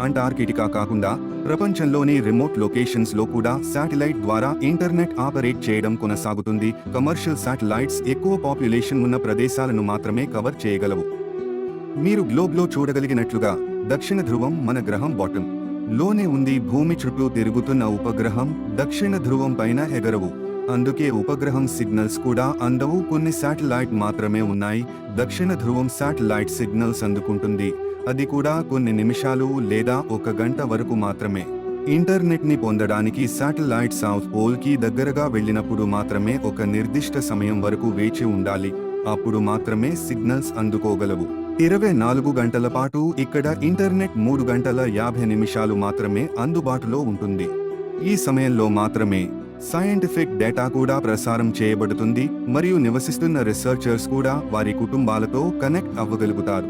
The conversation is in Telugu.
అంటార్కిటికా కాకుండా ప్రపంచంలోని రిమోట్ లొకేషన్స్లో కూడా శాటిలైట్ ద్వారా ఇంటర్నెట్ ఆపరేట్ చేయడం కొనసాగుతుంది. కమర్షియల్ శాటిలైట్స్ ఎక్కువ పాపులేషన్ ఉన్న ప్రదేశాలను మాత్రమే కవర్ చేయగలవు. మీరు గ్లోబ్లో చూడగలిగినట్లుగా దక్షిణ ధ్రువం మన గ్రహం బాటమ్ లోనే ఉంది. భూమి చుట్టూ తిరుగుతున్న ఉపగ్రహం దక్షిణ ధ్రువం పైన ఎగరవు. అందుకే ఉపగ్రహం సిగ్నల్స్ కూడా అందవు. కొన్ని శాటిలైట్ మాత్రమే ఉన్నాయి. దక్షిణ ధ్రువం శాటిలైట్ సిగ్నల్స్ అందుకుంటుంది, అది కూడా కొన్ని నిమిషాలు లేదా 1 గంట వరకు మాత్రమే. ఇంటర్నెట్ ని పొందడానికి శాటిలైట్ సౌత్ పోల్ కి దగ్గరగా వెళ్ళినప్పుడు మాత్రమే ఒక నిర్దిష్ట సమయం వరకు వేచి ఉండాలి. అప్పుడు మాత్రమే సిగ్నల్స్ అందుకోగలవు. 24 గంటల పాటు ఇక్కడ ఇంటర్నెట్ 3 గంటల 50 నిమిషాలు మాత్రమే అందుబాటులో ఉంటుంది. ఈ సమయంలో మాత్రమే సైంటిఫిక్ డేటా కూడా ప్రసారం చేయబడుతుంది మరియు నివసిస్తున్న రీసెర్చర్స్ కూడా వారి కుటుంబాలతో కనెక్ట్ అవ్వగలుగుతారు.